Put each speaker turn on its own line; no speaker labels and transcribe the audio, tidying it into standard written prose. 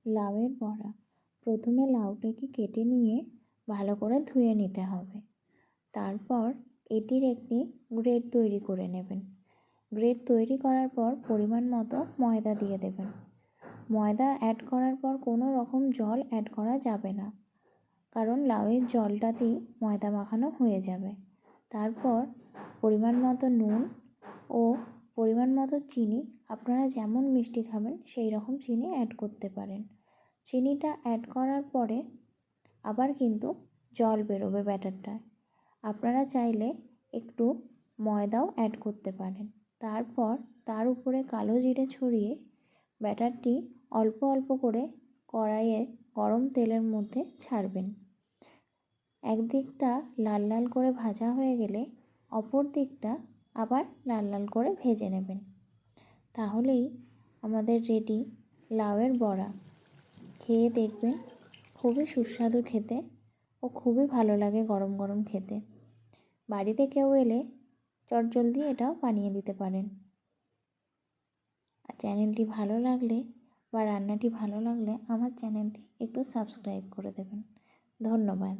লাউয়ের বড়া। প্রথমে লাউটাকে কেটে নিয়ে ভালো করে ধুয়ে নিতে হবে। তারপর এটির একটি গ্রেট তৈরি করে নেবেন। গ্রেট তৈরি করার পর পরিমাণ মতো ময়দা দিয়ে দেবেন। ময়দা অ্যাড করার পর কোনো রকম জল অ্যাড করা যাবে না, কারণ লাউয়ের জলটাতেই ময়দা মাখানো হয়ে যাবে। তারপর পরিমাণ মতো নুন ও পরিমাণ মতো চিনি, আপনারা যেমন মিষ্টি খাবেন সেই রকম চিনি অ্যাড করতে পারেন। চিনিটা অ্যাড করার পরে আবার কিন্তু জল বেরোবে ব্যাটারটায়। আপনারা চাইলে একটু ময়দাও অ্যাড করতে পারেন। তারপর তার উপরে কালো জিরে ছড়িয়ে ব্যাটারটি অল্প অল্প করে কড়াইয়ে গরম তেলের মধ্যে ছাড়বেন। একদিকটা লাল লাল করে ভাজা হয়ে গেলে অপর দিকটা আবার লাল লাল করে ভেজে নেবেন। তাহলেই আমাদের রেডি লাউয়ের বড়া। খেয়ে দেখবেন, খুবই সুস্বাদু খেতে ও খুবই ভালো লাগে গরম গরম খেতে। বাড়িতে কেউ এলে চটজলদি এটাও বানিয়ে দিতে পারেন। আর চ্যানেলটি ভালো লাগলে বা রান্নাটি ভালো লাগলে আমার চ্যানেলটি একটু সাবস্ক্রাইব করে দেবেন। ধন্যবাদ।